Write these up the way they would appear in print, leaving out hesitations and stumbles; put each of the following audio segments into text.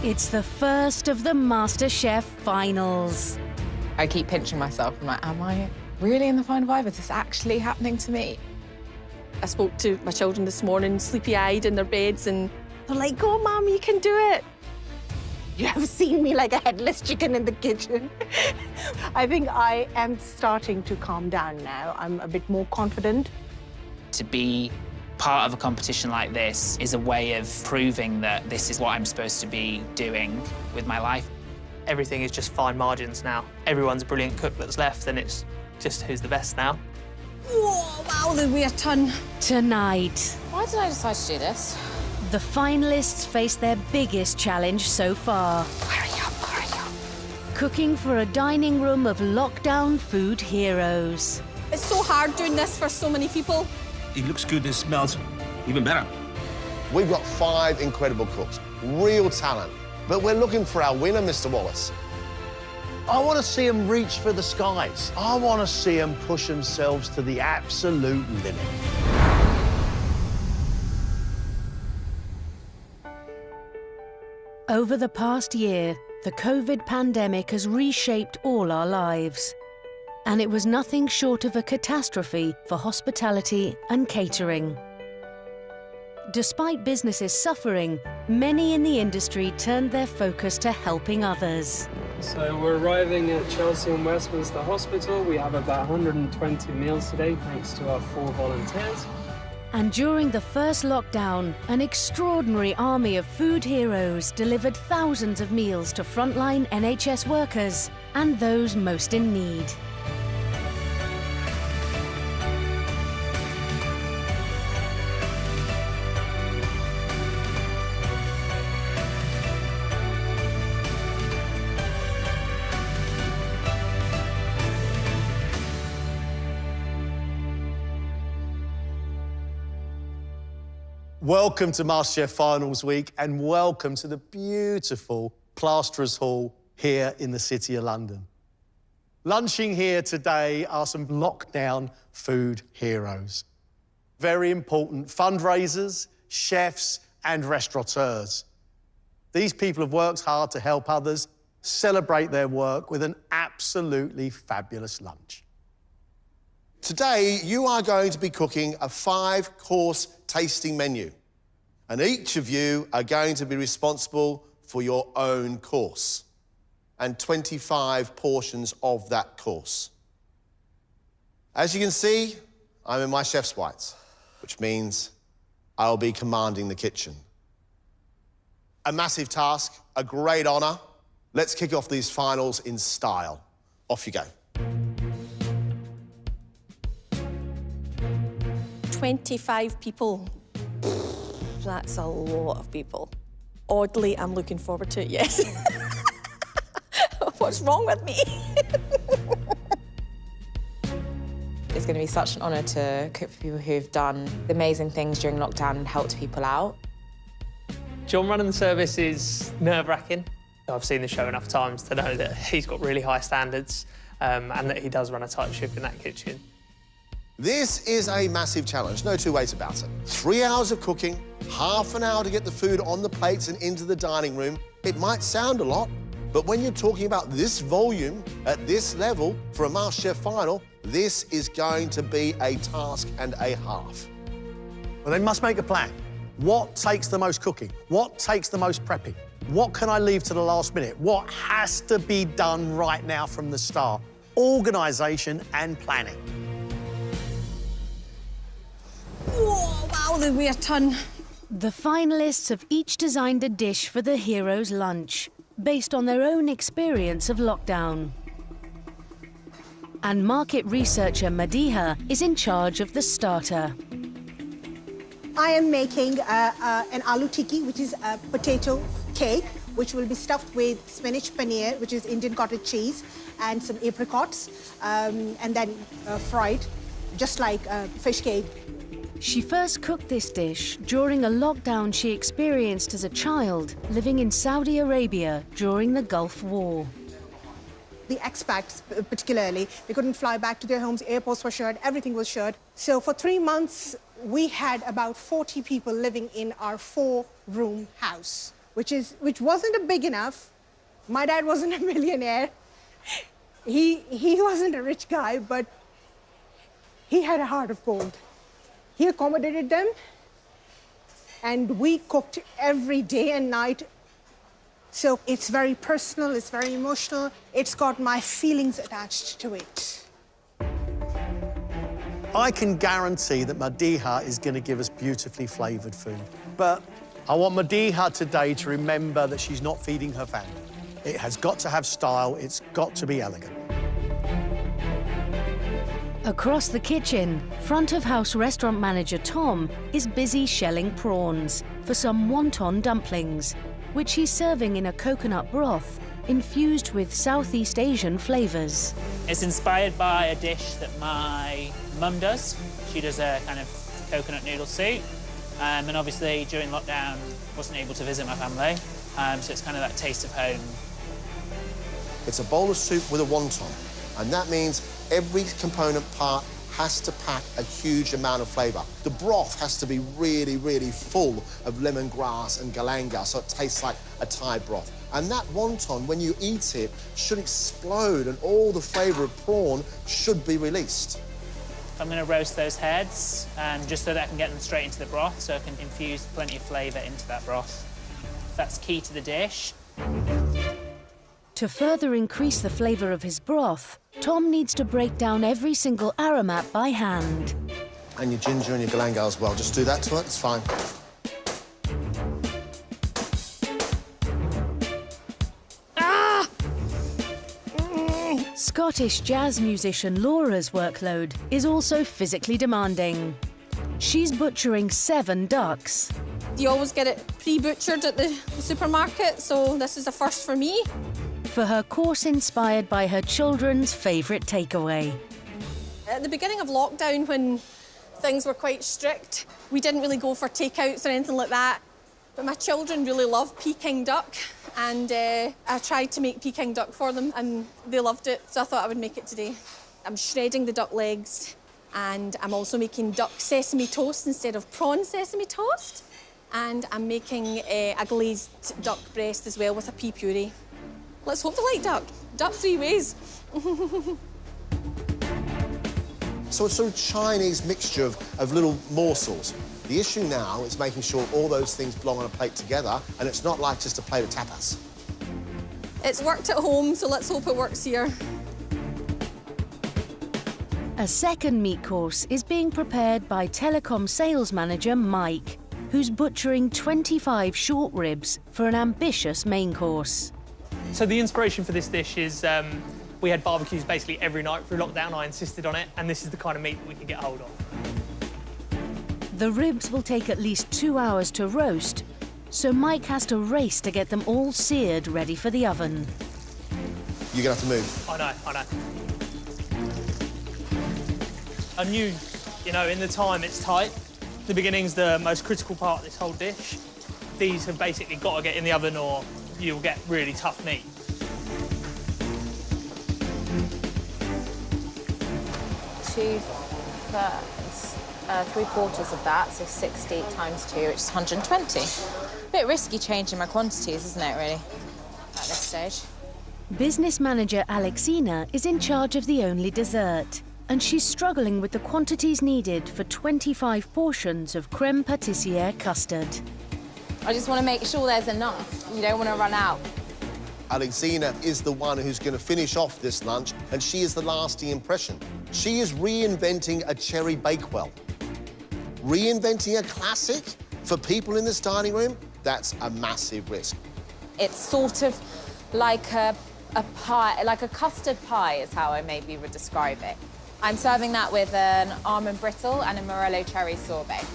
It's the first of the MasterChef finals. I keep pinching myself. I'm like, am I really in the final five? Is this actually happening to me? I spoke to my children this morning, sleepy-eyed in their beds, and they're like, go on, Mum, you can do it. You have seen me like a headless chicken in the kitchen. I think I am starting to calm down now. I'm a bit more confident. To be part of a competition like this is a way of proving that this is what I'm supposed to be doing with my life. Everything is just fine margins now. Everyone's a brilliant cook that's left, and it's just who's the best now. Whoa, wow, there'll be a ton. Tonight, Why did I decide to do this? the finalists face their biggest challenge so far. Hurry up, hurry up. Cooking for a dining room of lockdown food heroes. It's so hard doing this for so many people. It looks good, it smells even better. We've got 5 incredible cooks, real talent, but we're looking for our winner, Mr. Wallace. I want to see them reach for the skies. I want to see them push themselves to the absolute limit. Over the past year, the COVID pandemic has reshaped all our lives. And it was nothing short of a catastrophe for hospitality and catering. Despite businesses suffering, many in the industry turned their focus to helping others. So we're arriving at Chelsea and Westminster Hospital. We have about 120 meals today, thanks to our 4 volunteers. And during the first lockdown, an extraordinary army of food heroes delivered thousands of meals to frontline NHS workers and those most in need. Welcome to MasterChef Finals Week and welcome to the beautiful Plasterers Hall here in the City of London. Lunching here today are some lockdown food heroes. Very important fundraisers, chefs and restaurateurs. These people have worked hard to help others celebrate their work with an absolutely fabulous lunch. Today, you are going to be cooking a 5-course tasting menu, and each of you are going to be responsible for your own course and 25 portions of that course. As you can see, I'm in my chef's whites, which means I'll be commanding the kitchen. A massive task, a great honour. Let's kick off these finals in style. Off you go. 25 people. That's a lot of people. Oddly, I'm looking forward to it, yes. What's wrong with me? It's going to be such an honour to cook for people who've done amazing things during lockdown and helped people out. John running the service is nerve-wracking. I've seen the show enough times to know that he's got really high standards and that he does run a tight ship in that kitchen. This is a massive challenge, no two ways about it. 3 hours of cooking, half an hour to get the food on the plates and into the dining room. It might sound a lot, but when you're talking about this volume at this level for a MasterChef final, this is going to be a task and a half. Well, they must make a plan. What takes the most cooking? What takes the most prepping? What can I leave to the last minute? What has to be done right now from the start? Organisation and planning. Whoa, wow, there'll be a ton. The finalists have each designed a dish for the heroes' lunch, based on their own experience of lockdown. And market researcher Madiha is in charge of the starter. I am making an aloo tikki, which is a potato cake, which will be stuffed with spinach paneer, which is Indian cottage cheese, and some apricots, and then fried, just like fish cake. She first cooked this dish during a lockdown she experienced as a child living in Saudi Arabia during the Gulf War. The expats, particularly, they couldn't fly back to their homes, airports were shut, everything was shut. So for 3 months, we had about 40 people living in our 4-room house. which wasn't big enough. My dad wasn't a millionaire. He wasn't a rich guy, but he had a heart of gold. He accommodated them, and we cooked every day and night. So it's very personal, it's very emotional. It's got my feelings attached to it. I can guarantee that Madiha is going to give us beautifully flavoured food. But I want Madiha today to remember that she's not feeding her family. It has got to have style, it's got to be elegant. Across the kitchen, front-of-house restaurant manager Tom is busy shelling prawns for some wonton dumplings, which he's serving in a coconut broth infused with Southeast Asian flavours. It's inspired by a dish that my mum does. She does a kind of coconut noodle soup. And obviously, during lockdown, wasn't able to visit my family. So it's kind of that taste of home. It's a bowl of soup with a wonton, and that means every component part has to pack a huge amount of flavour. The broth has to be really, really full of lemongrass and galangal, so it tastes like a Thai broth. And that wonton, when you eat it, should explode, and all the flavour of prawn should be released. I'm going to roast those heads, just so that I can get them straight into the broth, so I can infuse plenty of flavour into that broth. That's key to the dish. To further increase the flavour of his broth, Tom needs to break down every single aromat by hand. And your ginger and your galangal as well. Just do that to it, it's fine. Scottish jazz musician Laura's workload is also physically demanding. She's butchering 7 ducks. You always get it pre-butchered at the supermarket, so this is a first for me. For her course inspired by her children's favourite takeaway. At the beginning of lockdown, when things were quite strict, we didn't really go for takeouts or anything like that. But my children really love Peking duck, and I tried to make Peking duck for them, and they loved it, so I thought I would make it today. I'm shredding the duck legs, and I'm also making duck sesame toast instead of prawn sesame toast. And I'm making a glazed duck breast as well with a pea puree. Let's hope they like duck. Duck 3 ways. So it's sort of Chinese mixture of little morsels. The issue now is making sure all those things belong on a plate together, and it's not like just a plate of tapas. It's worked at home, so let's hope it works here. A second meat course is being prepared by telecom sales manager Mike, who's butchering 25 short ribs for an ambitious main course. So the inspiration for this dish is we had barbecues basically every night through lockdown. I insisted on it, and this is the kind of meat that we can get hold of. The ribs will take at least 2 hours to roast, so Mike has to race to get them all seared ready for the oven. You're gonna have to move. I know. I knew, in the time it's tight. The beginning's the most critical part of this whole dish. These have basically got to get in the oven or you'll get really tough meat. Three-quarters of that, so 60 times 2, which is 120. Bit risky changing my quantities, isn't it, really, at this stage? Business manager Alexina is in charge of the only dessert, and she's struggling with the quantities needed for 25 portions of creme pâtissière custard. I just want to make sure there's enough. You don't want to run out. Alexina is the one who's going to finish off this lunch, and she is the lasting impression. She is reinventing a cherry bakewell. Reinventing a classic for people in this dining room, that's a massive risk. It's sort of like a pie, like a custard pie is how I maybe would describe it. I'm serving that with an almond brittle and a morello cherry sorbet.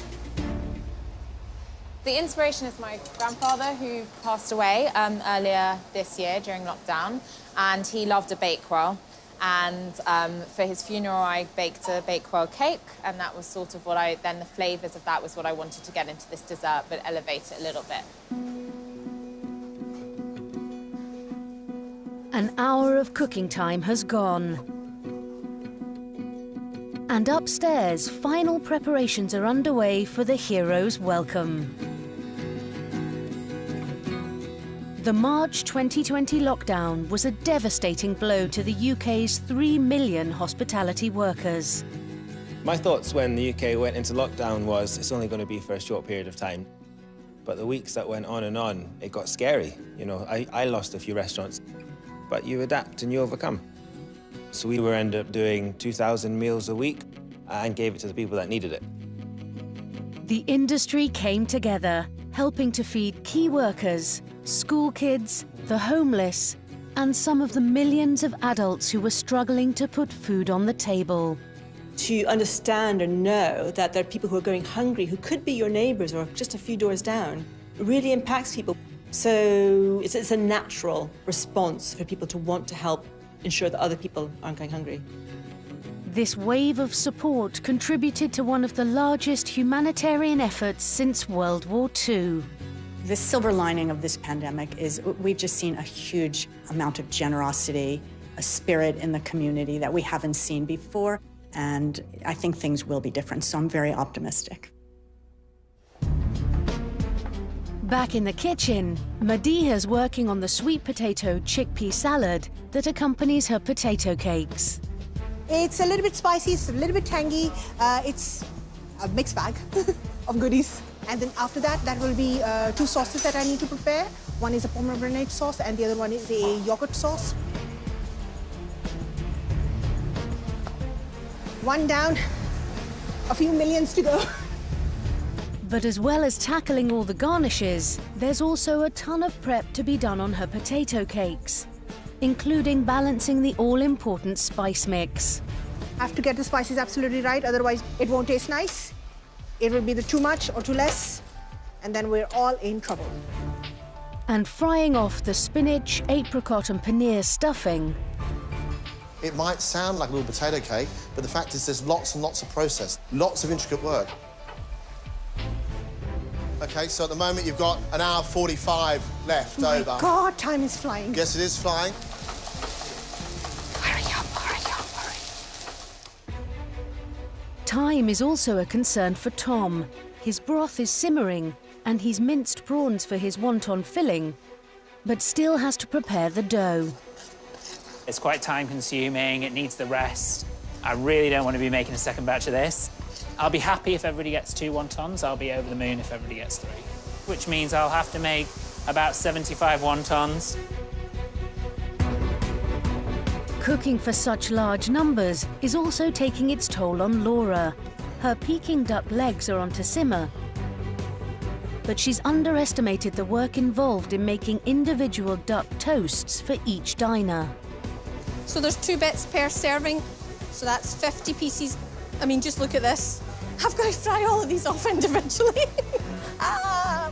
The inspiration is my grandfather, who passed away earlier this year during lockdown, and he loved a bakewell. And for his funeral, I baked a bakewell cake, and that was sort of then the flavours of that was what I wanted to get into this dessert, but elevate it a little bit. An hour of cooking time has gone. And upstairs, final preparations are underway for the hero's welcome. The March 2020 lockdown was a devastating blow to the UK's 3 million hospitality workers. My thoughts when the UK went into lockdown was it's only going to be for a short period of time. But the weeks that went on, it got scary. You know, I lost a few restaurants, but you adapt and you overcome. So we were ended up doing 2,000 meals a week and gave it to the people that needed it. The industry came together, helping to feed key workers, school kids, the homeless, and some of the millions of adults who were struggling to put food on the table. To understand and know that there are people who are going hungry, who could be your neighbours or just a few doors down, really impacts people. So it's a natural response for people to want to help ensure that other people aren't going hungry. This wave of support contributed to one of the largest humanitarian efforts since World War II. The silver lining of this pandemic is we've just seen a huge amount of generosity, a spirit in the community that we haven't seen before. And I think things will be different, so I'm very optimistic. Back in the kitchen, Madiha's working on the sweet potato chickpea salad that accompanies her potato cakes. It's a little bit spicy, it's a little bit tangy. It's a mixed bag of goodies. And then after that, that will be 2 sauces that I need to prepare. One is a pomegranate sauce and the other one is a yogurt sauce. One down, a few millions to go. But as well as tackling all the garnishes, there's also a ton of prep to be done on her potato cakes, including balancing the all-important spice mix. I have to get the spices absolutely right, otherwise it won't taste nice. It will be either too much or too less, and then we're all in trouble. And frying off the spinach, apricot and paneer stuffing. It might sound like a little potato cake, but the fact is there's lots and lots of process, lots of intricate work. OK, so at the moment you've got an hour 45 left over. My God, time is flying. Yes, it is flying. Hurry up, hurry up, hurry. Time is also a concern for Tom. His broth is simmering and he's minced prawns for his wonton filling, but still has to prepare the dough. It's quite time-consuming, it needs the rest. I really don't want to be making a second batch of this. I'll be happy if everybody gets 2 wontons. I'll be over the moon if everybody gets 3, which means I'll have to make about 75 wontons. Cooking for such large numbers is also taking its toll on Laura. Her Peking duck legs are on to simmer, but she's underestimated the work involved in making individual duck toasts for each diner. So there's 2 bits per serving, so that's 50 pieces. I mean, just look at this. I've got to fry all of these off individually. Ah.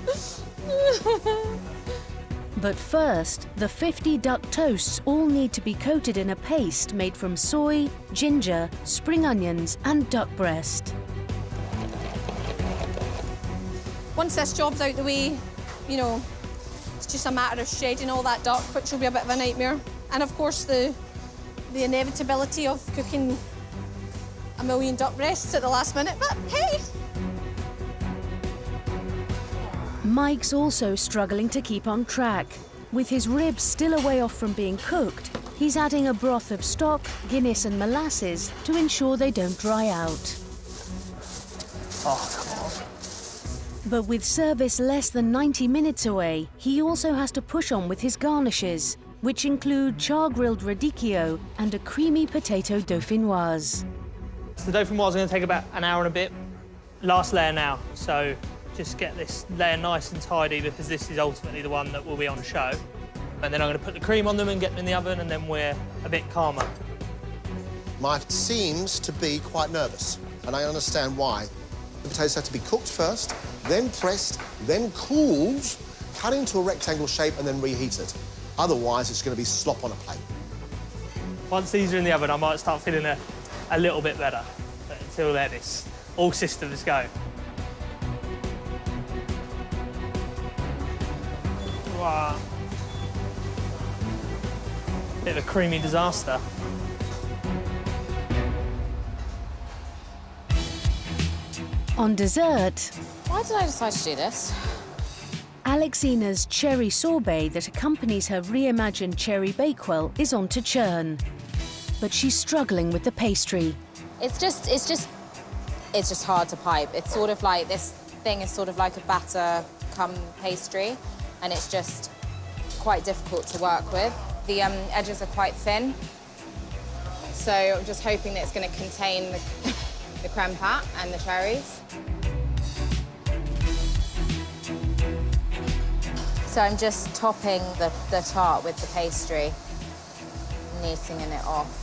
But first, the 50 duck toasts all need to be coated in a paste made from soy, ginger, spring onions and duck breast. Once this job's out the way, you know, it's just a matter of shredding all that duck, which will be a bit of a nightmare. And of course, the inevitability of cooking a million duck breasts at the last minute, but hey! Mike's also struggling to keep on track. With his ribs still a way off from being cooked, he's adding a broth of stock, Guinness and molasses to ensure they don't dry out. Oh, come on. But with service less than 90 minutes away, he also has to push on with his garnishes, which include char-grilled radicchio and a creamy potato dauphinoise. So the dauphinoise is going to take about an hour and a bit. Last layer now, so just get this layer nice and tidy because this is ultimately the one that will be on show. And then I'm going to put the cream on them and get them in the oven, and then we're a bit calmer. Mike seems to be quite nervous, and I understand why. The potatoes have to be cooked first, then pressed, then cooled, cut into a rectangle shape and then reheated. Otherwise, it's going to be slop on a plate. Once these are in the oven, I might start feeling a little bit better. But until then, it's all systems go. Wow. Bit of a creamy disaster. On dessert, Why did I decide to do this? Alexina's cherry sorbet that accompanies her reimagined cherry bakewell is on to churn. But she's struggling with the pastry. It's just hard to pipe. It's sort of like, this thing is sort of like a batter come pastry, and it's just quite difficult to work with. The edges are quite thin, so I'm just hoping that it's going to contain the creme pat and the cherries. So I'm just topping the tart with the pastry, neatening it off.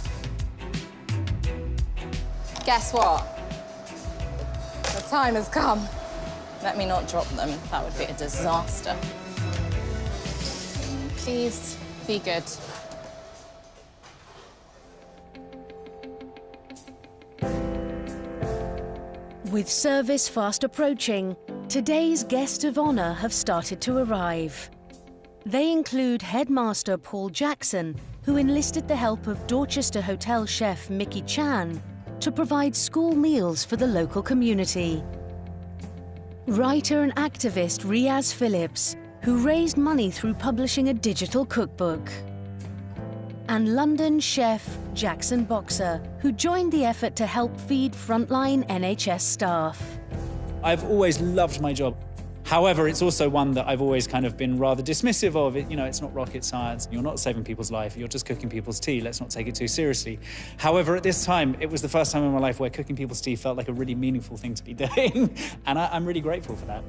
Guess what? The time has come. Let me not drop them. That would be a disaster. Please be good. With service fast approaching, today's guests of honour have started to arrive. They include headmaster Paul Jackson, who enlisted the help of Dorchester Hotel chef Mickey Chan to provide school meals for the local community. Writer and activist Riaz Phillips, who raised money through publishing a digital cookbook. And London chef Jackson Boxer, who joined the effort to help feed frontline NHS staff. I've always loved my job. However, it's also one that I've always kind of been rather dismissive of. It's not rocket science. You're not saving people's life. You're just cooking people's tea. Let's not take it too seriously. However, at this time, it was the first time in my life where cooking people's tea felt like a really meaningful thing to be doing. And I'm really grateful for that.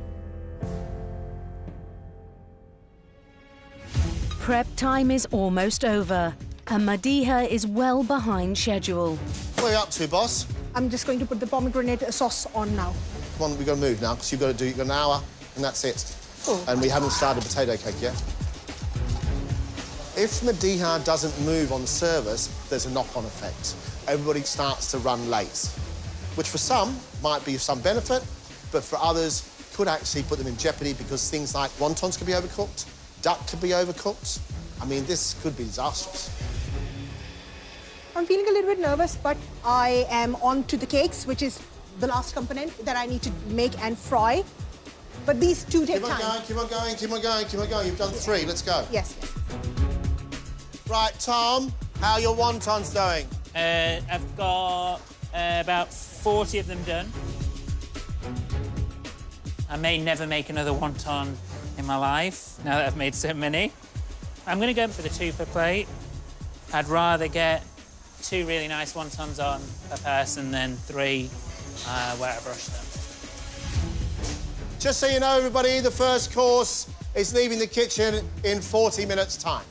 Prep time is almost over, and Madiha is well behind schedule. What are you up to, boss? I'm just going to put the pomegranate sauce on now. Come on, we've got to move now, because you've got an hour, and that's it. Oh. And we haven't started potato cake yet. If Madiha doesn't move on the service, there's a knock-on effect. Everybody starts to run late, which for some might be of some benefit, but for others could actually put them in jeopardy, because things like wontons could be overcooked, duck could be overcooked. I mean, this could be disastrous. I'm feeling a little bit nervous, but I am on to the cakes, which is the last component that I need to make and fry. But these two take time. Keep on going, keep on going, keep on going. You've done 3, let's go. Yes. Right, Tom, how are your wontons doing? I've got about 40 of them done. I may never make another wonton in my life, now that I've made so many. I'm going to go for the 2 per plate. I'd rather get 2 really nice wontons on per person than 3 where I brush them. Just so you know, everybody, the first course is leaving the kitchen in 40 minutes' time.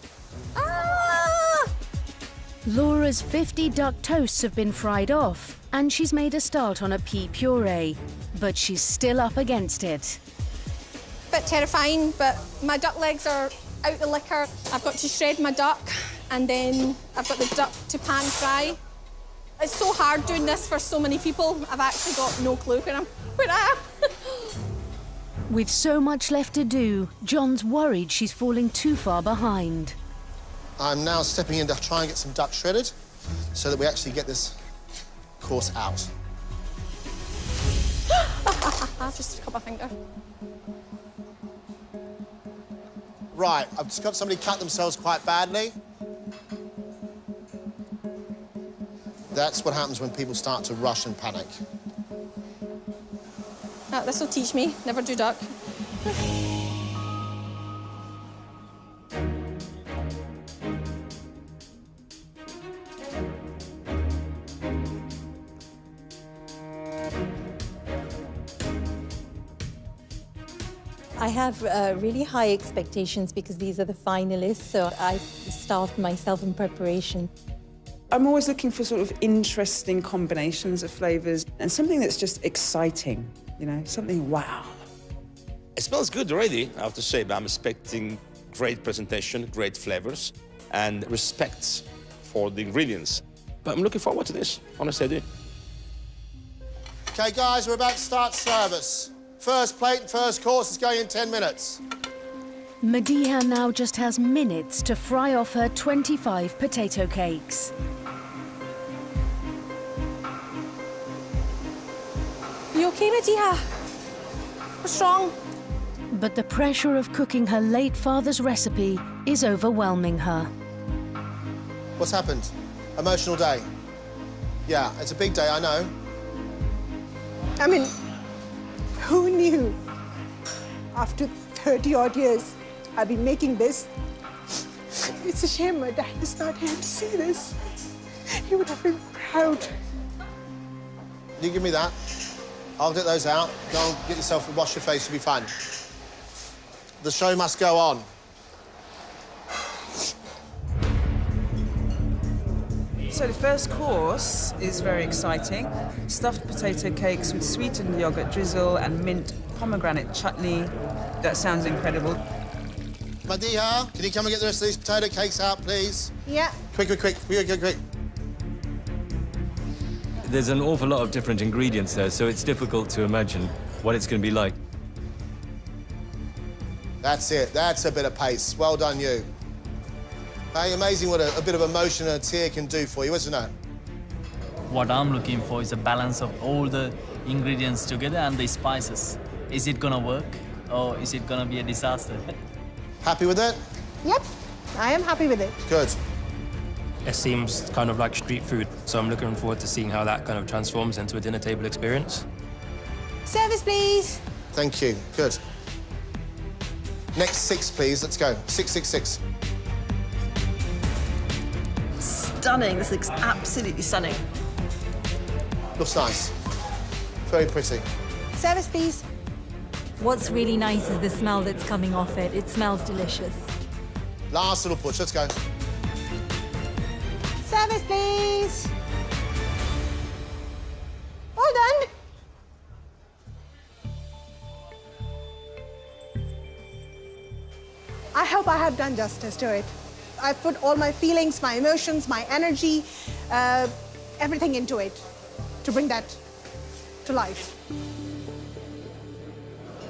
Laura's 50 duck toasts have been fried off, and she's made a start on a pea puree, but she's still up against it. Bit terrifying, but my duck legs are out the liquor. I've got to shred my duck, and then I've got the duck to pan fry. It's so hard doing this for so many people. I've actually got no clue where I am. With so much left to do, John's worried she's falling too far behind. I'm now stepping in to try and get some duck shredded so that we actually get this course out. I've just cut my finger. Right, I've just got somebody cut themselves quite badly. That's what happens when people start to rush and panic. This will teach me. Never do duck. I have really high expectations because these are the finalists, so I starved myself in preparation. I'm always looking for sort of interesting combinations of flavours and something that's just exciting, something wow. It smells good already, I have to say, but I'm expecting great presentation, great flavors, and respect for the ingredients. But I'm looking forward to this, honestly I do. OK, guys, we're about to start service. First plate, first course is going in 10 minutes. Madiha now just has minutes to fry off her 25 potato cakes. You okay, Madiha? What's wrong? But the pressure of cooking her late father's recipe is overwhelming her. What's happened? Emotional day? Yeah, it's a big day, I know. I mean, who knew after 30-odd years I've been making this? It's a shame my dad is not here to see this. He would have been proud. You give me that. I'll get those out. Go and get yourself and wash your face, you'll be fine. The show must go on. So the first course is very exciting. Stuffed potato cakes with sweetened yogurt drizzle and mint pomegranate chutney. That sounds incredible. Madiha, can you come and get the rest of these potato cakes out, please? Yeah. Quick. There's an awful lot of different ingredients there, so it's difficult to imagine what it's going to be like. That's it. That's a bit of pace. Well done, you. Hey, amazing what a bit of emotion and a tear can do for you, isn't it? What I'm looking for is a balance of all the ingredients together and the spices. Is it gonna work, or is it gonna be a disaster? Happy with it? Yep, I am happy with it. Good. It seems kind of like street food, so I'm looking forward to seeing how that kind of transforms into a dinner table experience. Service, please. Thank you. Good. Next 6, please. Let's go. 6. Stunning. This looks absolutely stunning. Looks nice. Very pretty. Service, please. What's really nice is the smell that's coming off it. It smells delicious. Last little push. Let's go. Service, please. All done. I hope I have done justice to it. I've put all my feelings, my emotions, my energy, everything into it to bring that to life.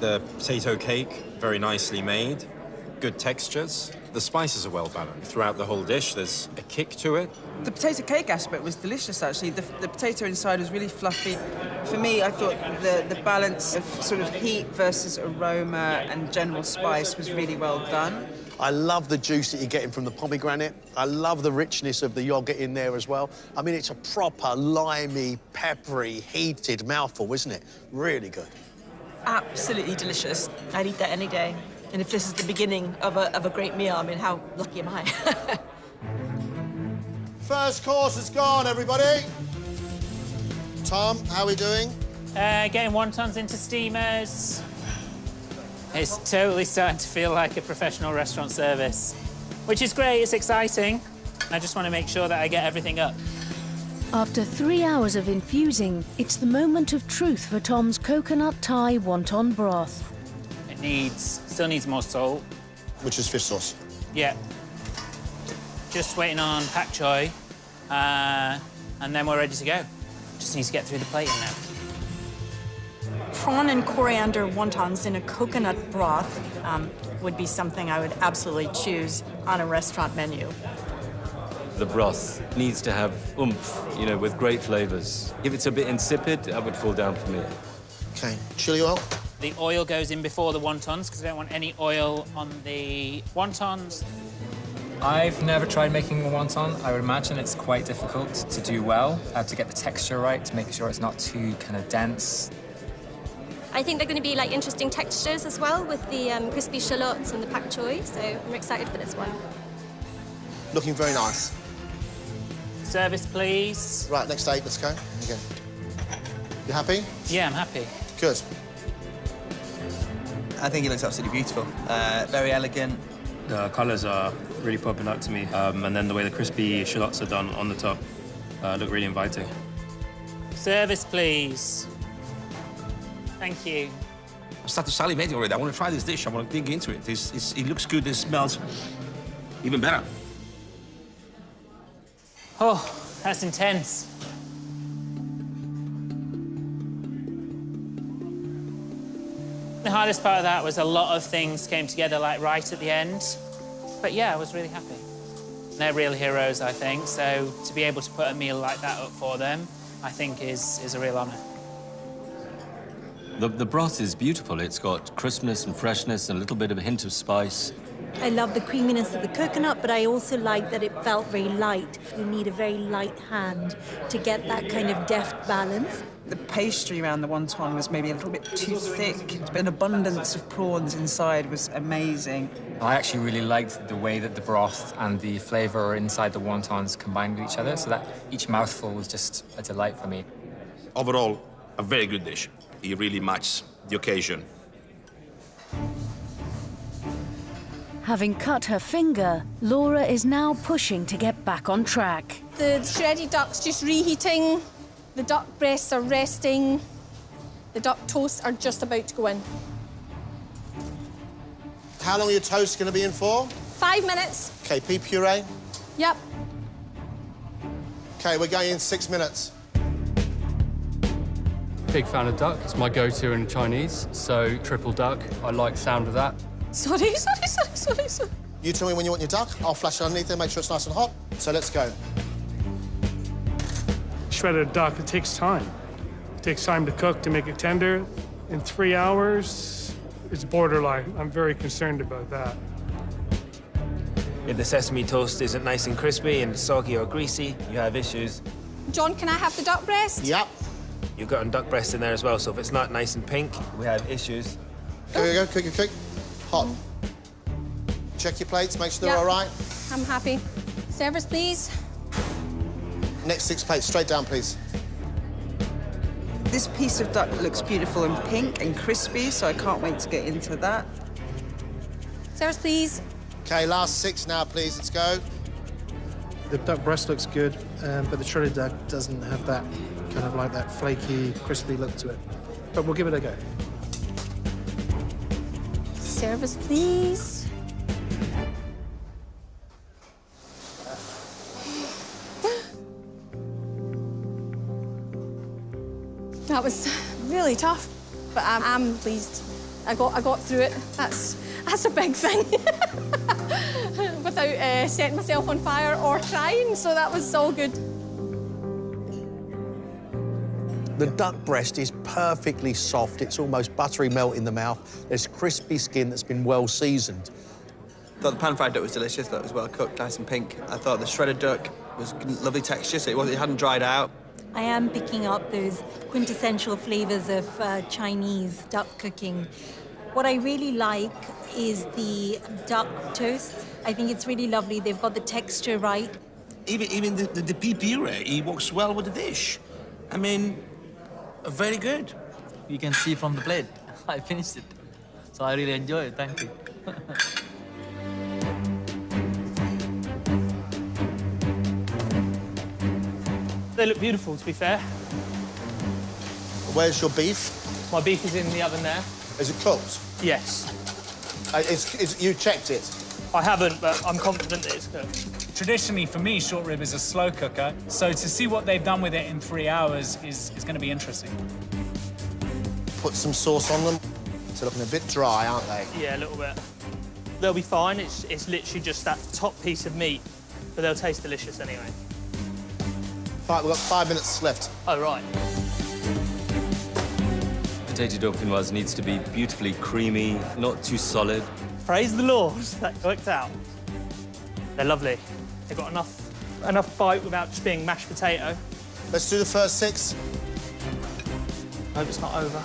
The potato cake, very nicely made, good textures. The spices are well balanced. Throughout the whole dish, there's a kick to it. The potato cake aspect was delicious, actually. The potato inside was really fluffy. For me, I thought the balance of sort of heat versus aroma and general spice was really well done. I love the juice that you're getting from the pomegranate. I love the richness of the yogurt in there as well. I mean, it's a proper limey, peppery, heated mouthful, isn't it? Really good. Absolutely delicious. I'd eat that any day. And if this is the beginning of a great meal, I mean, how lucky am I? First course is gone, everybody. Tom, how are we doing? Getting wontons into steamers. It's totally starting to feel like a professional restaurant service, which is great, it's exciting. I just want to make sure that I get everything up. After 3 hours of infusing, it's the moment of truth for Tom's coconut Thai wonton broth. It still needs more salt. Which is fish sauce. Yeah. Just waiting on pak choy, and then we're ready to go. Just need to get through the plating now. Prawn and coriander wontons in a coconut broth would be something I would absolutely choose on a restaurant menu. The broth needs to have oomph, you know, with great flavors. If it's a bit insipid, that would fall down for me. Okay, chili oil. The oil goes in before the wontons because I don't want any oil on the wontons. I've never tried making a wonton. I would imagine it's quite difficult to do well, to get the texture right, to make sure it's not too kind of dense. I think they're going to be like interesting textures as well with the crispy shallots and the pak choy, so I'm excited for this one. Looking very nice. Service, please. Right, next 8, let's go. Again. You happy? Yeah, I'm happy. Good. I think it looks absolutely beautiful. Very elegant. The colours are really popping out to me, and then the way the crispy shallots are done on the top look really inviting. Service, please. Thank you. I'm starting to salivate already. I want to try this dish. I want to dig into it. It looks good. It smells even better. Oh, that's intense. The hardest part of that was a lot of things came together like right at the end. But yeah, I was really happy. They're real heroes, I think, so to be able to put a meal like that up for them, I think is a real honour. The broth is beautiful. It's got crispness and freshness and a little bit of a hint of spice. I love the creaminess of the coconut, but I also like that it felt very light. You need a very light hand to get that kind of deft balance. The pastry around the wonton was maybe a little bit too thick. An abundance of prawns inside was amazing. I actually really liked the way that the broth and the flavour inside the wontons combined with each other, so that each mouthful was just a delight for me. Overall, a very good dish. It really matches the occasion. Having cut her finger, Laura is now pushing to get back on track. The shredded duck's just reheating. The duck breasts are resting. The duck toasts are just about to go in. How long are your toasts going to be in for? 5 minutes. Okay, pea puree. Yep. Okay, we're going in 6 minutes. Big fan of duck. It's my go-to in Chinese, so triple duck. I like the sound of that. Sorry. You tell me when you want your duck. I'll flash it underneath there, make sure it's nice and hot. So let's go. Shredded duck, it takes time. It takes time to cook, to make it tender. In 3 hours, it's borderline. I'm very concerned about that. If the sesame toast isn't nice and crispy and soggy or greasy, you have issues. John, can I have the duck breast? Yep. You've got a duck breast in there as well, so if it's not nice and pink, we have issues. Here we go, cook. Hot. Check your plates, make sure they're all right. I'm happy. Service, please. Next 6 plates, straight down, please. This piece of duck looks beautiful and pink and crispy, so I can't wait to get into that. Service, please. Okay, last 6 now, please. Let's go. The duck breast looks good, but the shredded duck doesn't have that kind of like that flaky, crispy look to it. But we'll give it a go. Service, please. That was really tough, but I'm pleased. I got through it. That's a big thing. Without setting myself on fire or crying, so that was all good. The duck breast is perfectly soft. It's almost buttery melt in the mouth. There's crispy skin that's been well seasoned. I thought the pan-fried duck was delicious. That was well cooked, nice and pink. I thought the shredded duck was lovely texture, so it hadn't dried out. I am picking up those quintessential flavors of Chinese duck cooking. What I really like is the duck toast. I think it's really lovely. They've got the texture right. Even the pea puree, it works well with the dish. I mean, very good. You can see from the plate. I finished it. So I really enjoy it. Thank you. They look beautiful, to be fair. Where's your beef? My beef is in the oven there. Is it cooked? Yes. You checked it? I haven't, but I'm confident that it's cooked. Traditionally, for me, short rib is a slow cooker, so to see what they've done with it in 3 hours is going to be interesting. Put some sauce on them. They're looking a bit dry, aren't they? Yeah, a little bit. They'll be fine. It's literally just that top piece of meat, but they'll taste delicious anyway. We've got 5 minutes left. Oh, right. Potato dauphinoise needs to be beautifully creamy, not too solid. Praise the Lord, that worked out. They're lovely. They've got enough bite without just being mashed potato. Let's do the first 6. I hope it's not over.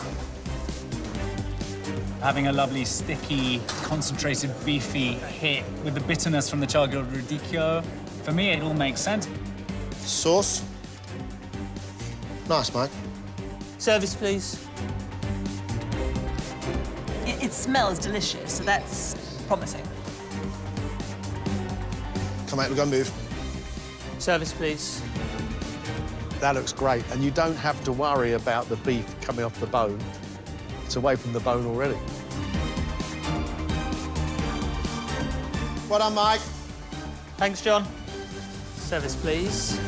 Having a lovely, sticky, concentrated, beefy hit with the bitterness from the chargilled radicchio. For me, it all makes sense. Sauce. Nice, mate. Service, please. It smells delicious, so that's promising. Come on, we've got to move. Service, please. That looks great, and you don't have to worry about the beef coming off the bone. It's away from the bone already. Well done, Mike. Thanks, John. Service, please.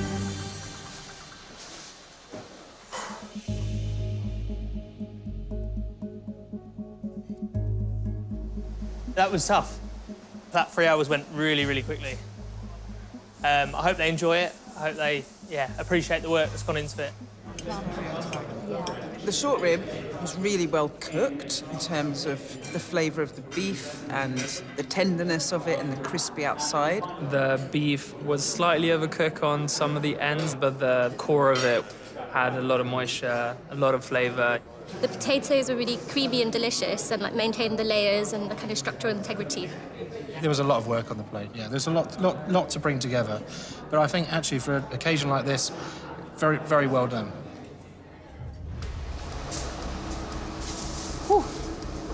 That was tough. That 3 hours went really, really quickly. I hope they enjoy it. I hope they, appreciate the work that's gone into it. Yeah. The short rib was really well cooked in terms of the flavour of the beef and the tenderness of it and the crispy outside. The beef was slightly overcooked on some of the ends, but the core of it had a lot of moisture, a lot of flavour. The potatoes were really creamy and delicious and like maintained the layers and the kind of structural integrity. There was a lot of work on the plate, yeah. There's a lot to bring together. But I think actually for an occasion like this, very, very well done. Whew.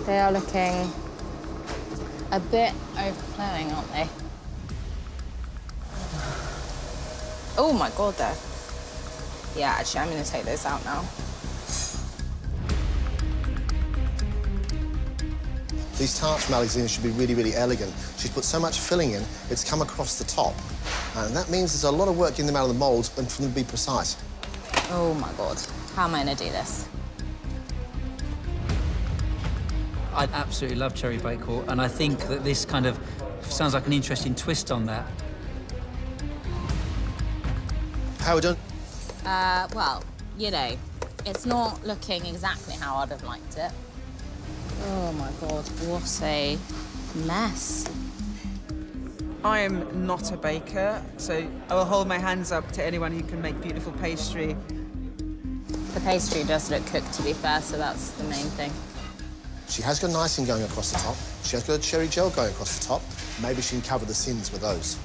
They are looking a bit overflowing, aren't they? Oh my God, though. Yeah, actually, I'm gonna take those out now. These tarts from Alexina should be really, really elegant. She's put so much filling in, it's come across the top. And that means there's a lot of work getting them out of the mould and for them to be precise. Oh my God, how am I gonna do this? I absolutely love cherry bakewort, and I think that this kind of sounds like an interesting twist on that. How are we done? Well, you know, it's not looking exactly how I'd have liked it. Oh my God, what a mess. I am not a baker, so I will hold my hands up to anyone who can make beautiful pastry. The pastry does look cooked, to be fair, so that's the main thing. She has got an icing going across the top. She has got a cherry gel going across the top. Maybe she can cover the sins with those.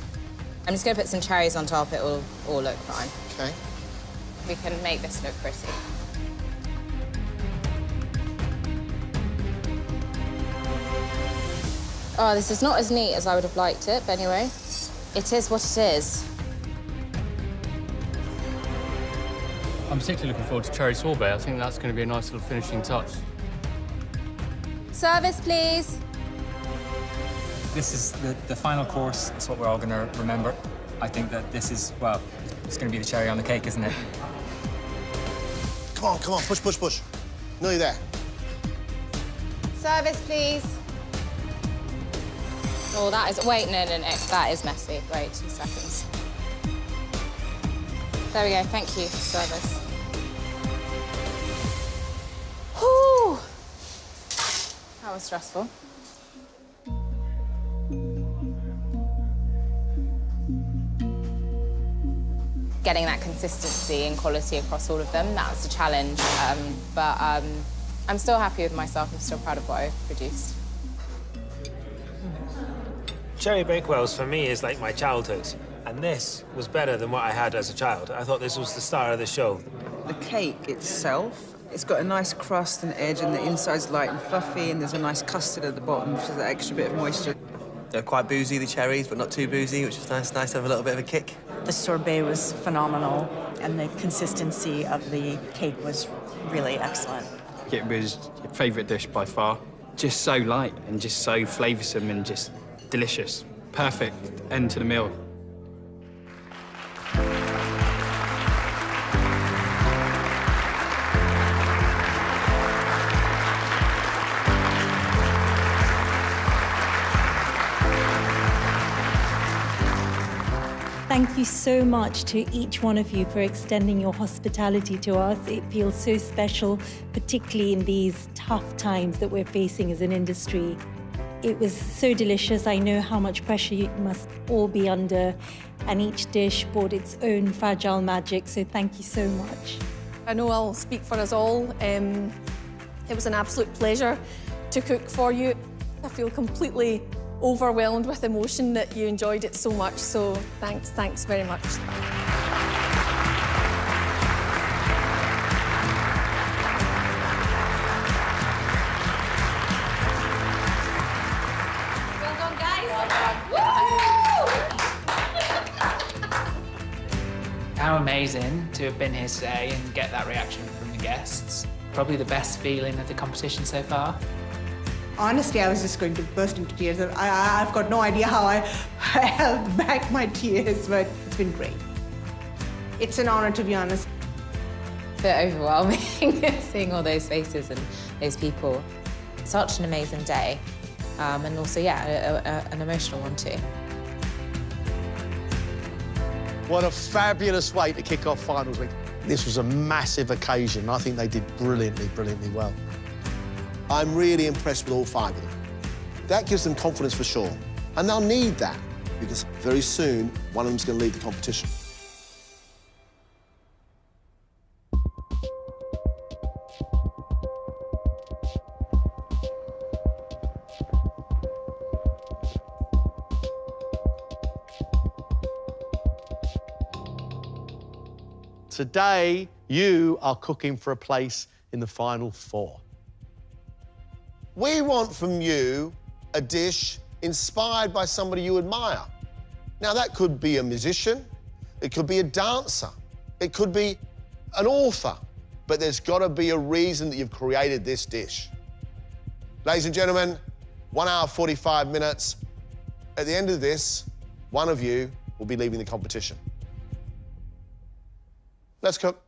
I'm just gonna put some cherries on top. It will all look fine. Okay. We can make this look pretty. Oh, this is not as neat as I would have liked it, but anyway, it is what it is. I'm particularly looking forward to cherry sorbet. I think that's going to be a nice little finishing touch. Service, please. This is the final course. It's what we're all going to remember. I think that this is, well, it's going to be the cherry on the cake, isn't it? Come on, push, push, push. Nearly there. Service, please. Oh, that is... Wait, no, that is messy. Wait, 2 seconds. There we go, thank you, service. Whew! That was stressful. Getting that consistency and quality across all of them, that's a challenge. But I'm still happy with myself. I'm still proud of what I've produced. Cherry Bakewells, for me, is like my childhood. And this was better than what I had as a child. I thought this was the star of the show. The cake itself, it's got a nice crust and edge, and the inside's light and fluffy, and there's a nice custard at the bottom, which is that extra bit of moisture. They're quite boozy, the cherries, but not too boozy, which is nice. Nice to have a little bit of a kick. The sorbet was phenomenal, and the consistency of the cake was really excellent. It was your favourite dish by far. Just so light and just so flavoursome and just delicious. Perfect end to the meal. Thank you so much to each one of you for extending your hospitality to us. It feels so special, particularly in these tough times that we're facing as an industry. It was so delicious. I know how much pressure you must all be under, and each dish brought its own fragile magic, so thank you so much. I know I'll speak for us all. It was an absolute pleasure to cook for you. I feel completely overwhelmed with emotion that you enjoyed it so much, so thanks very much. How amazing to have been here today and get that reaction from the guests. Probably the best feeling of the competition so far. Honestly, I was just going to burst into tears. I've got no idea how I held back my tears, but it's been great. It's an honor, to be honest. A bit overwhelming, seeing all those faces and those people. Such an amazing day. And also, yeah, an emotional one too. What a fabulous way to kick off finals week. This was a massive occasion. I think they did brilliantly, brilliantly well. I'm really impressed with all 5 of them. That gives them confidence for sure. And they'll need that, because very soon, one of them's going to lead the competition. Today, you are cooking for a place in the final 4. We want from you a dish inspired by somebody you admire. Now, that could be a musician, it could be a dancer, it could be an author, but there's got to be a reason that you've created this dish. Ladies and gentlemen, 1 hour, 45 minutes. At the end of this, one of you will be leaving the competition. Let's cook.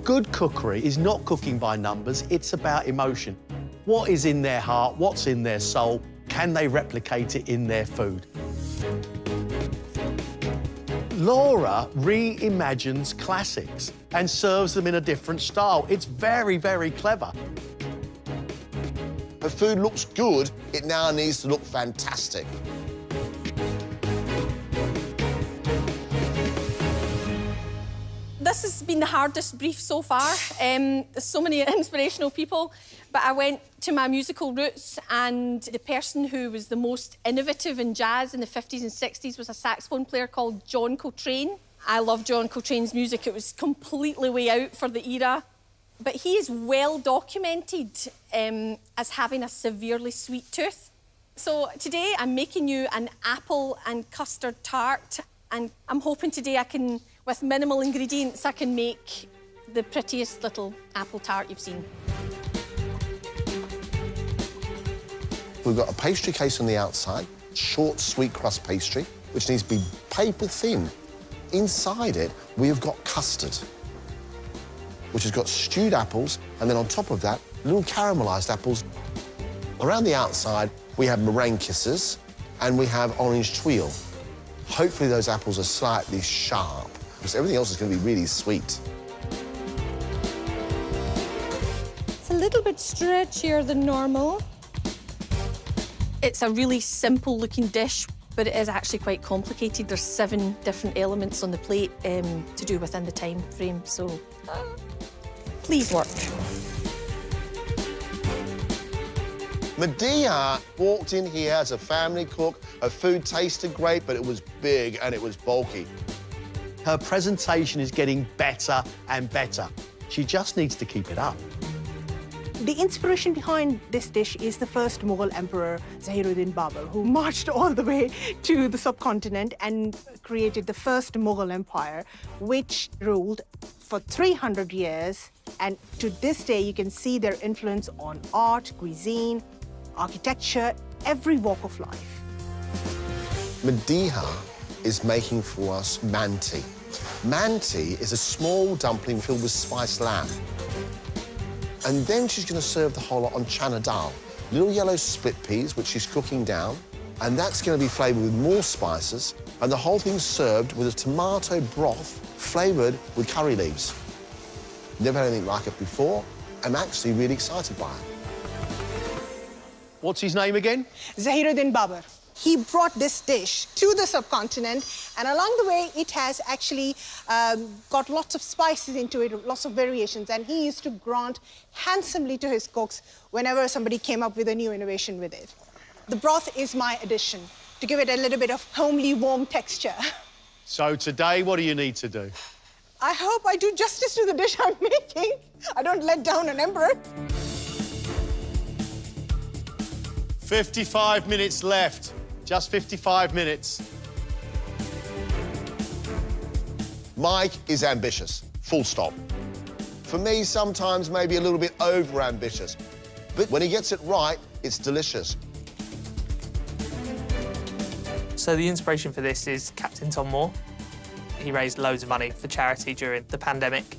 Good cookery is not cooking by numbers, it's about emotion. What is in their heart, what's in their soul, can they replicate it in their food? Laura reimagines classics and serves them in a different style. It's very, very clever. Her food looks good, it now needs to look fantastic. This has been the hardest brief so far. There's so many inspirational people, but I went to my musical roots, and the person who was the most innovative in jazz in the 50s and 60s was a saxophone player called John Coltrane. I love John Coltrane's music. It was completely way out for the era. But he is well documented as having a severely sweet tooth. So today I'm making you an apple and custard tart, and I'm hoping today I can, with minimal ingredients, I can make the prettiest little apple tart you've seen. We've got a pastry case on the outside, short sweet crust pastry, which needs to be paper thin. Inside it, we have got custard, which has got stewed apples, and then on top of that, little caramelised apples. Around the outside, we have meringue kisses, and we have orange tuile. Hopefully those apples are slightly sharp, because everything else is going to be really sweet. It's a little bit stretchier than normal. It's a really simple-looking dish, but it is actually quite complicated. There's 7 different elements on the plate to do within the time frame, so please work. Medea walked in here as a family cook. Her food tasted great, but it was big and it was bulky. Her presentation is getting better and better. She just needs to keep it up. The inspiration behind this dish is the first Mughal emperor, Zahiruddin Babur, who marched all the way to the subcontinent and created the first Mughal empire, which ruled for 300 years. And to this day, you can see their influence on art, cuisine, architecture, every walk of life. Medea is making for us manti. Manti is a small dumpling filled with spiced lamb. And then she's going to serve the whole lot on chana dal, little yellow split peas, which she's cooking down, and that's going to be flavoured with more spices, and the whole thing's served with a tomato broth flavoured with curry leaves. Never had anything like it before. I'm actually really excited by it. What's his name again? Zahiruddin Babur. He brought this dish to the subcontinent, and along the way, it has actually got lots of spices into it, lots of variations, and he used to grant handsomely to his cooks whenever somebody came up with a new innovation with it. The broth is my addition to give it a little bit of homely, warm texture. So today, what do you need to do? I hope I do justice to the dish I'm making. I don't let down an emperor. 55 minutes left. Just 55 minutes. Mike is ambitious, full stop. For me, sometimes maybe a little bit over-ambitious. But when he gets it right, it's delicious. So the inspiration for this is Captain Tom Moore. He raised loads of money for charity during the pandemic.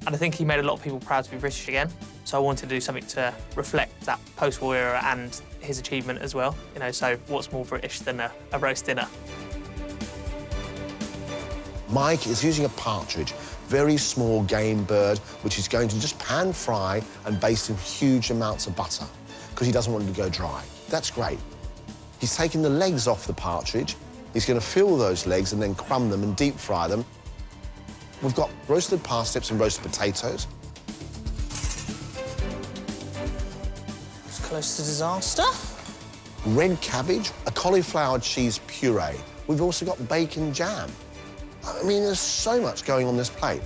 And I think he made a lot of people proud to be British again. So I wanted to do something to reflect that post-war era and his achievement as well. You know, so what's more British than a roast dinner? Mike is using a partridge, very small game bird, which he's going to just pan fry and baste in huge amounts of butter because he doesn't want it to go dry. That's great. He's taking the legs off the partridge. He's going to fill those legs and then crumb them and deep fry them. We've got roasted parsnips and roasted potatoes. It's close to disaster. Red cabbage, a cauliflower cheese puree. We've also got bacon jam. I mean, there's so much going on this plate.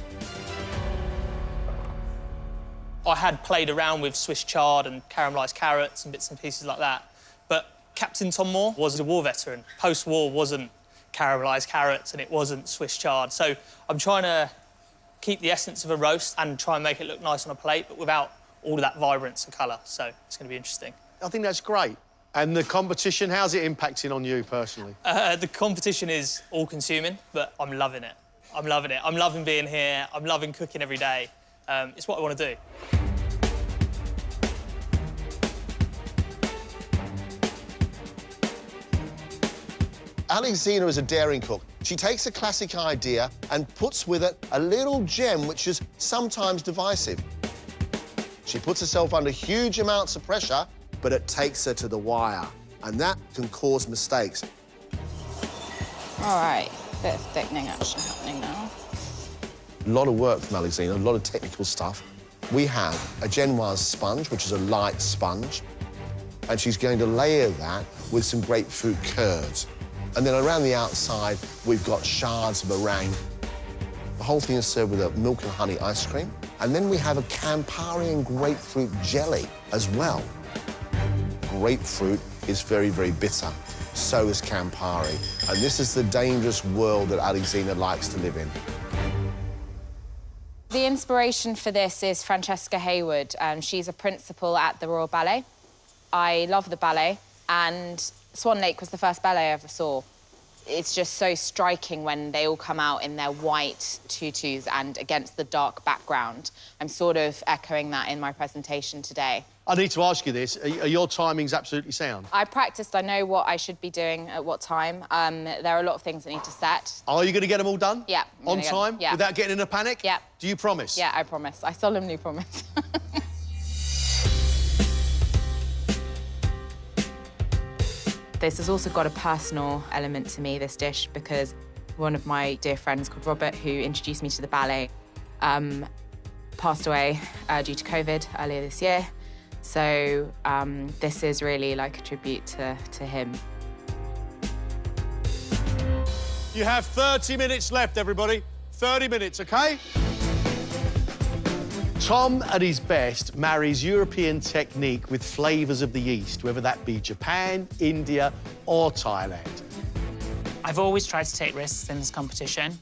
I had played around with Swiss chard and caramelised carrots and bits and pieces like that, but Captain Tom Moore was a war veteran. Post-war wasn't caramelised carrots and it wasn't Swiss chard, so I'm trying to keep the essence of a roast and try and make it look nice on a plate, but without all of that vibrance of colour, so it's going to be interesting. I think that's great. And the competition, how's it impacting on you personally? The competition is all-consuming, but I'm loving it. I'm loving it. I'm loving being here. I'm loving cooking every day. It's what I want to do. Alexina is a daring cook. She takes a classic idea and puts with it a little gem which is sometimes divisive. She puts herself under huge amounts of pressure, but it takes her to the wire, and that can cause mistakes. All right, bit of thickening action happening now. A lot of work from Alexina, a lot of technical stuff. We have a Genoise sponge, which is a light sponge, and she's going to layer that with some grapefruit curds. And then around the outside, we've got shards of meringue. The whole thing is served with a milk and honey ice cream. And then we have a Campari and grapefruit jelly as well. Grapefruit is very, very bitter. So is Campari. And this is the dangerous world that Alexina likes to live in. The inspiration for this is Francesca Hayward. She's a principal at the Royal Ballet. I love the ballet, and Swan Lake was the first ballet I ever saw. It's just so striking when they all come out in their white tutus and against the dark background. I'm sort of echoing that in my presentation today. I need to ask you this. Are your timings absolutely sound? I practiced. I know what I should be doing at what time. There are a lot of things that need to set. Are you going to get them all done? Yeah. On time? Yeah. Without getting in a panic? Yeah. Do you promise? Yeah, I promise. I solemnly promise. This has also got a personal element to me, this dish, because one of my dear friends called Robert, who introduced me to the ballet, passed away due to COVID earlier this year. So this is really like a tribute to him. You have 30 minutes left, everybody. 30 minutes, OK? Tom, at his best, marries European technique with flavours of the East, whether that be Japan, India or Thailand. I've always tried to take risks in this competition,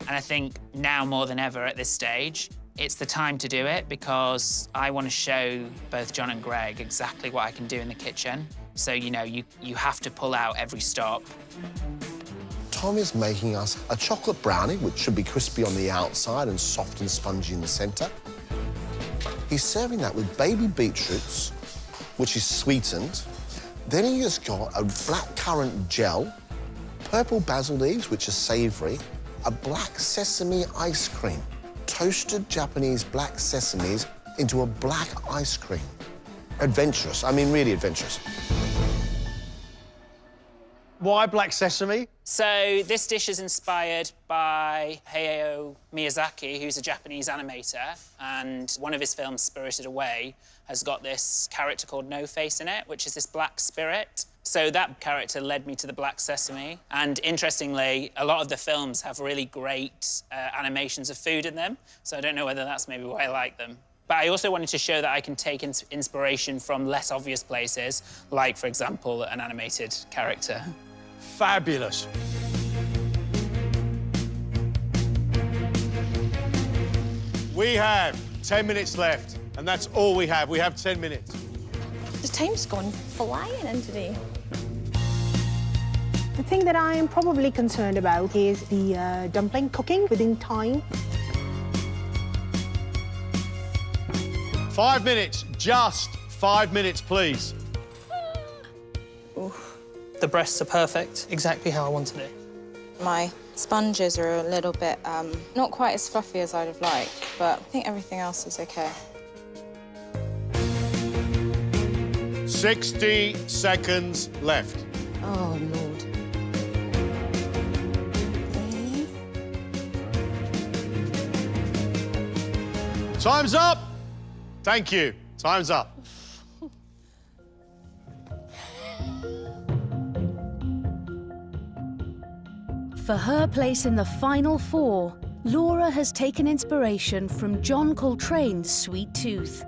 and I think now more than ever at this stage, it's the time to do it because I want to show both John and Greg exactly what I can do in the kitchen. So, you know, you have to pull out every stop. Tom is making us a chocolate brownie, which should be crispy on the outside and soft and spongy in the centre. He's serving that with baby beetroots, which is sweetened. Then he has got a blackcurrant gel, purple basil leaves, which are savoury, a black sesame ice cream, toasted Japanese black sesames into a black ice cream. Adventurous, I mean, really adventurous. Why black sesame? So this dish is inspired by Hayao Miyazaki, who's a Japanese animator, and one of his films, Spirited Away, has got this character called No Face in it, which is this black spirit. So that character led me to the black sesame. And interestingly, a lot of the films have really great animations of food in them, so I don't know whether that's maybe why I like them. But I also wanted to show that I can take inspiration from less obvious places, like, for example, an animated character. Fabulous. We have 10 minutes left, and that's all we have. We have 10 minutes. The time's gone flying in today. The thing that I am probably concerned about is the dumpling cooking within time. 5 minutes, just 5 minutes, please. Oof. The breasts are perfect, exactly how I wanted it. My sponges are a little bit, not quite as fluffy as I'd have liked, but I think everything else is okay. 60 seconds left. Oh, Lord. Time's up. Thank you. Time's up. For her place in the final four, Laura has taken inspiration from John Coltrane's Sweet Tooth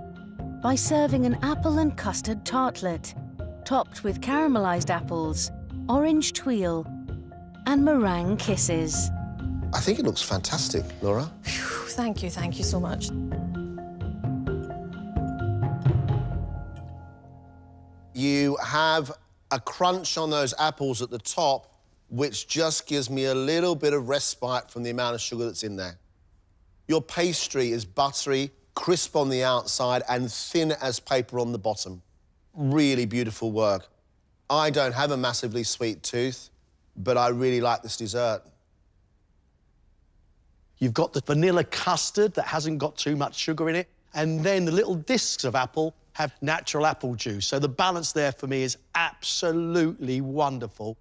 by serving an apple and custard tartlet, topped with caramelized apples, orange tuile, and meringue kisses. I think it looks fantastic, Laura. Thank you so much. You have a crunch on those apples at the top, which just gives me a little bit of respite from the amount of sugar that's in there. Your pastry is buttery, crisp on the outside, and thin as paper on the bottom. Really beautiful work. I don't have a massively sweet tooth, but I really like this dessert. You've got the vanilla custard that hasn't got too much sugar in it, and then the little discs of apple have natural apple juice. So the balance there for me is absolutely wonderful.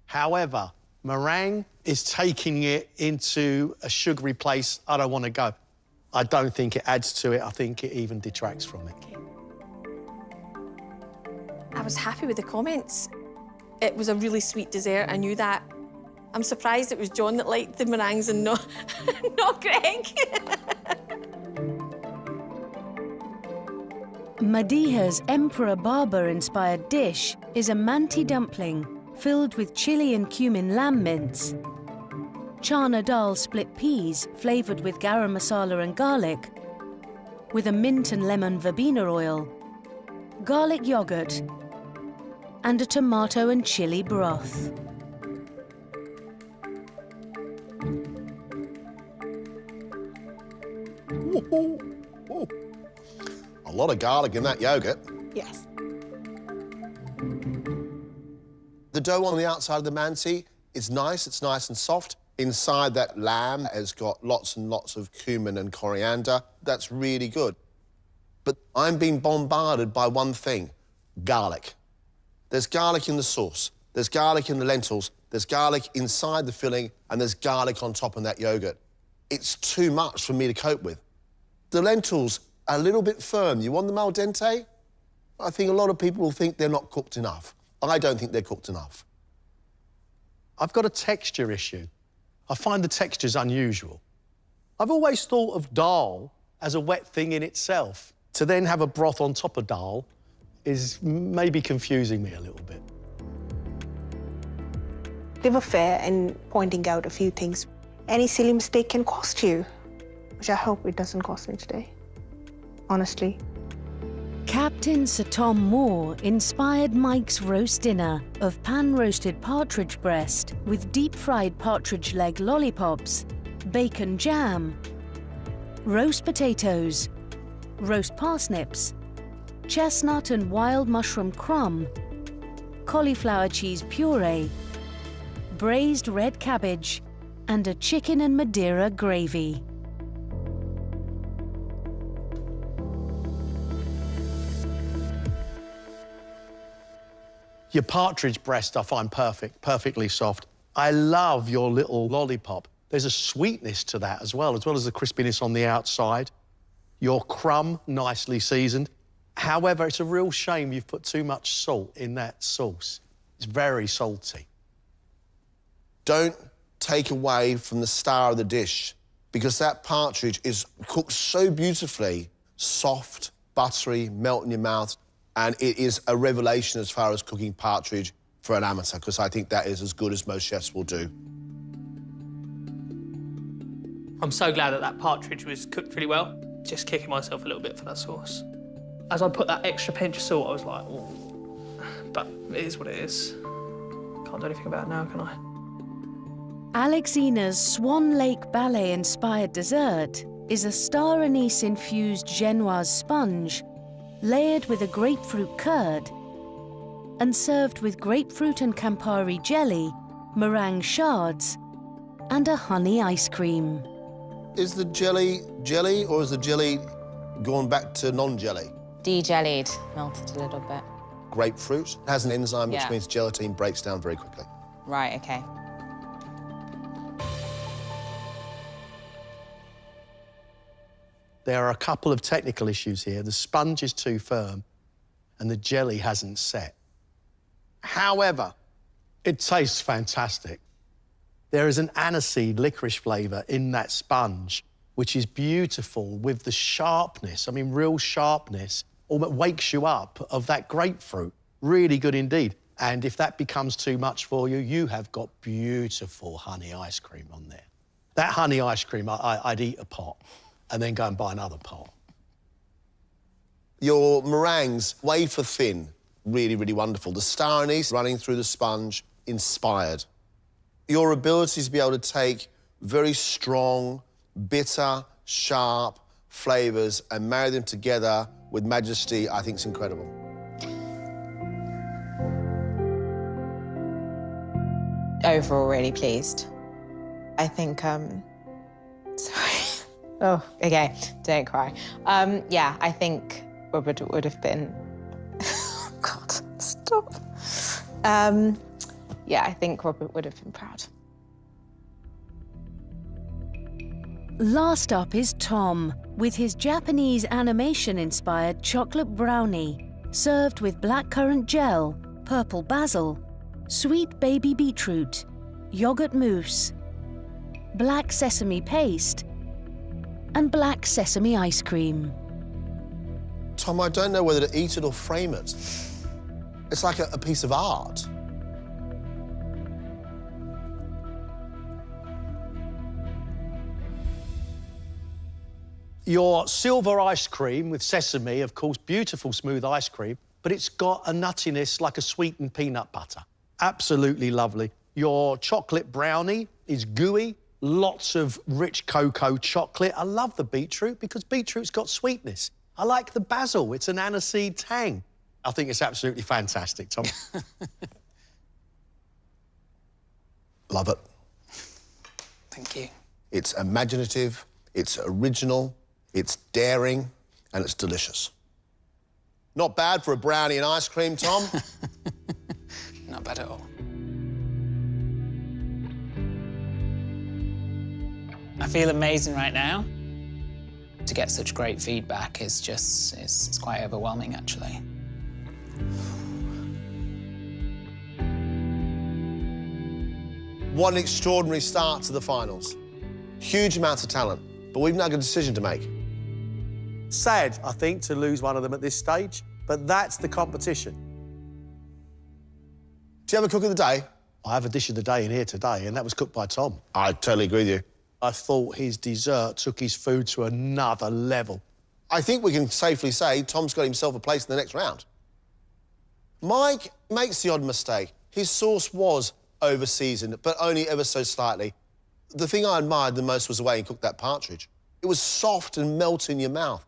However, meringue is taking it into a sugary place I don't want to go. I don't think it adds to it. I think it even detracts from it. I was happy with the comments. It was a really sweet dessert, I knew that. I'm surprised it was John that liked the meringues and not, not Greg. Madiha's Emperor Barber-inspired dish is a manti dumpling filled with chili and cumin lamb mince, chana dal split peas flavoured with garam masala and garlic, with a mint and lemon verbena oil, garlic yoghurt, and a tomato and chili broth. A lot of garlic in that yoghurt. Yes. The dough on the outside of the manti is nice, it's nice and soft. Inside that lamb has got lots and lots of cumin and coriander. That's really good. But I'm being bombarded by one thing, garlic. There's garlic in the sauce, there's garlic in the lentils, there's garlic inside the filling, and there's garlic on top of that yoghurt. It's too much for me to cope with. The lentils are a little bit firm. You want them al dente? I think a lot of people will think they're not cooked enough. I don't think they're cooked enough. I've got a texture issue. I find the textures unusual. I've always thought of dal as a wet thing in itself. To then have a broth on top of dal is maybe confusing me a little bit. They were fair in pointing out a few things. Any silly mistake can cost you, which I hope it doesn't cost me today, honestly. Captain Sir Tom Moore inspired Mike's roast dinner of pan-roasted partridge breast with deep-fried partridge leg lollipops, bacon jam, roast potatoes, roast parsnips, chestnut and wild mushroom crumb, cauliflower cheese puree, braised red cabbage, and a chicken and Madeira gravy. Your partridge breast I find perfect, perfectly soft. I love your little lollipop. There's a sweetness to that as well as the crispiness on the outside. Your crumb, nicely seasoned. However, it's a real shame you've put too much salt in that sauce. It's very salty. Don't take away from the star of the dish, because that partridge is cooked so beautifully, soft, buttery, melt in your mouth, and it is a revelation as far as cooking partridge for an amateur, because I think that is as good as most chefs will do. I'm so glad that that partridge was cooked really well. Just kicking myself a little bit for that sauce. As I put that extra pinch of salt, I was like, oh, but it is what it is. Can't do anything about it now, can I? Alexina's Swan Lake Ballet-inspired dessert is a star anise-infused Genoise sponge layered with a grapefruit curd and served with grapefruit and Campari jelly, meringue shards, and a honey ice cream. Is the jelly jelly, or is the jelly gone back to non-jelly? De-jellied, melted a little bit. Grapefruit has an enzyme which Yeah. means gelatin breaks down very quickly. Right, okay. There are a couple of technical issues here. The sponge is too firm and the jelly hasn't set. However, it tastes fantastic. There is an aniseed licorice flavour in that sponge, which is beautiful with the sharpness, I mean, real sharpness, almost wakes you up of that grapefruit. Really good indeed. And if that becomes too much for you, you have got beautiful honey ice cream on there. That honey ice cream, I'd eat a pot and then go and buy another pot. Your meringues, wafer thin, really, really wonderful. The star anise running through the sponge, inspired. Your ability to be able to take very strong, bitter, sharp flavours and marry them together with majesty, I think is incredible. Overall, really pleased. I think, sorry. Oh, okay, don't cry. Yeah, I think Robert would have been, God, stop. Yeah, I think Robert would have been proud. Last up is Tom, with his Japanese animation-inspired chocolate brownie, served with blackcurrant gel, purple basil, sweet baby beetroot, yogurt mousse, black sesame paste, and black sesame ice cream. Tom, I don't know whether to eat it or frame it. It's like a piece of art. Your silver ice cream with sesame, of course, beautiful smooth ice cream, but it's got a nuttiness like a sweetened peanut butter. Absolutely lovely. Your chocolate brownie is gooey, lots of rich cocoa chocolate. I love the beetroot because beetroot's got sweetness. I like the basil, it's an aniseed tang. I think it's absolutely fantastic, Tom. Love it. Thank you. It's imaginative, it's original, it's daring, and it's delicious. Not bad for a brownie and ice cream, Tom. Not bad at all. I feel amazing right now. To get such great feedback is just, it's quite overwhelming, actually. What an extraordinary start to the finals. Huge amounts of talent, but we've now got a decision to make. Sad, I think, to lose one of them at this stage, but that's the competition. Do you have a cook of the day? I have a dish of the day in here today, and that was cooked by Tom. I totally agree with you. I thought his dessert took his food to another level. I think we can safely say Tom's got himself a place in the next round. Mike makes the odd mistake. His sauce was over-seasoned, but only ever so slightly. The thing I admired the most was the way he cooked that partridge. It was soft and melt in your mouth.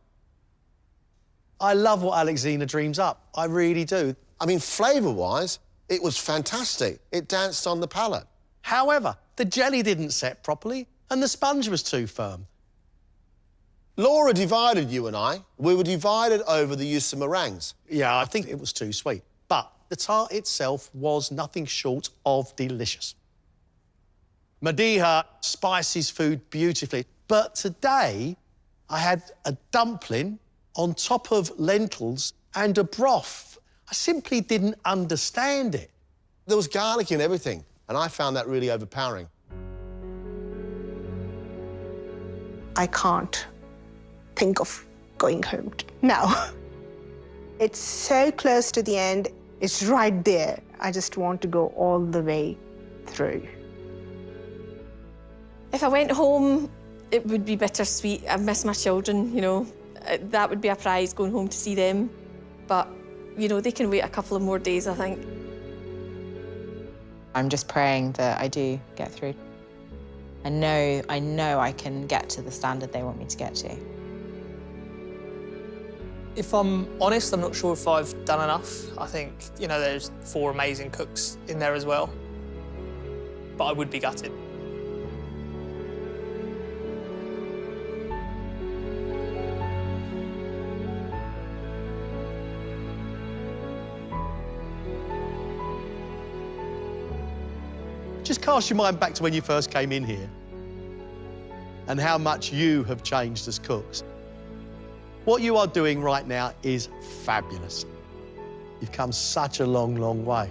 I love what Alexina dreams up. I really do. I mean, flavour-wise, it was fantastic. It danced on the palate. However, the jelly didn't set properly and the sponge was too firm. Laura divided you and I. We were divided over the use of meringues. Yeah, I think it was too sweet. But the tart itself was nothing short of delicious. Madiha spices food beautifully. But today, I had a dumpling on top of lentils and a broth. I simply didn't understand it. There was garlic in everything, and I found that really overpowering. I can't think of going home now. It's so close to the end. It's right there. I just want to go all the way through. If I went home, it would be bittersweet. I miss my children, you know. That would be a prize, going home to see them. But, you know, they can wait a couple of more days, I think. I'm just praying that I do get through. I know I can get to the standard they want me to get to. If I'm honest, I'm not sure if I've done enough. I think, you know, there's 4 amazing cooks in there as well. But I would be gutted. Just cast your mind back to when you first came in here and how much you have changed as cooks. What you are doing right now is fabulous. You've come such a long, long way.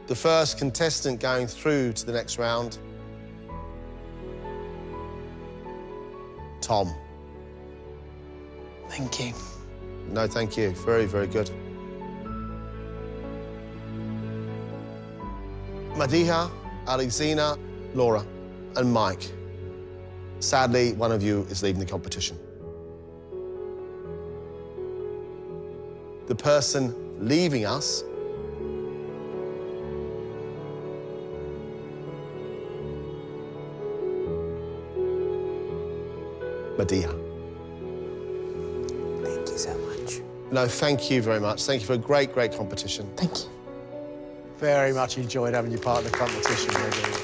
The first contestant going through to the next round, Tom. Thank you. No, thank you. Very, very good. Madiha, Alexina, Laura, and Mike. Sadly, one of you is leaving the competition. The person leaving us Madiha. Thank you so much. No, thank you very much. Thank you for a great, great competition. Thank you. Very much enjoyed having you part of the competition, Megan.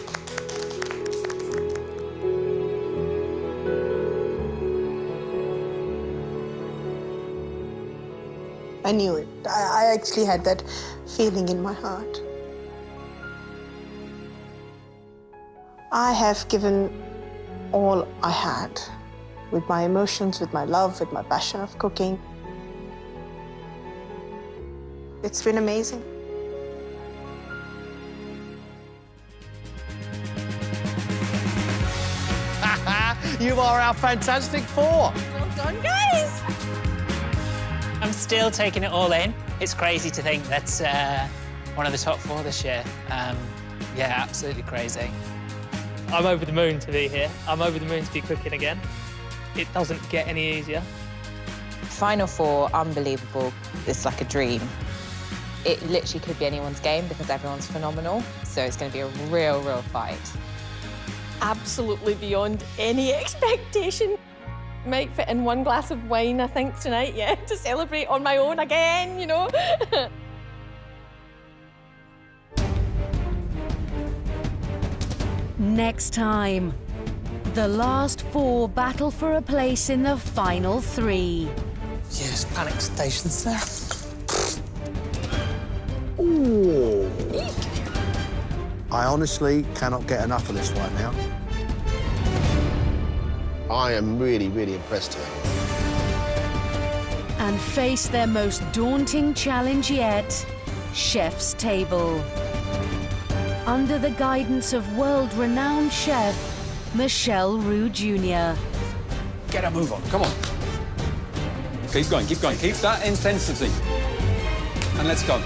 I knew it. I actually had that feeling in my heart. I have given all I had, with my emotions, with my love, with my passion of cooking. It's been amazing. You are our fantastic 4. Well done, guys. I'm still taking it all in. It's crazy to think that's one of the top 4 this year. Yeah, absolutely crazy. I'm over the moon to be here. I'm over the moon to be cooking again. It doesn't get any easier. Final 4, unbelievable. It's like a dream. It literally could be anyone's game because everyone's phenomenal. So it's going to be a real, real fight. Absolutely beyond any expectation. Might fit in 1 glass of wine, I think, tonight, yeah, to celebrate on my own again, you know. Next time, the last 4 battle for a place in the final 3. Yes, panic stations there. Ooh. I honestly cannot get enough of this right now. I am really, really impressed here. And face their most daunting challenge yet, Chef's Table. Under the guidance of world-renowned chef, Michelle Roux Jr. Get a move on, come on. Keep going, keep going. Keep that intensity. And let's go.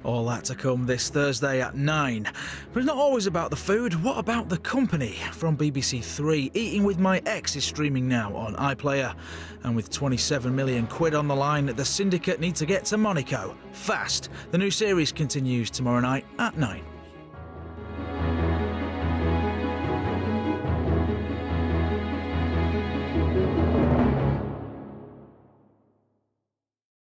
All that to come this Thursday at 9. But it's not always about the food. What about the company? From BBC 3, Eating with My Ex is streaming now on iPlayer. And with 27 million quid on the line, the syndicate need to get to Monaco fast. The new series continues tomorrow night at 9.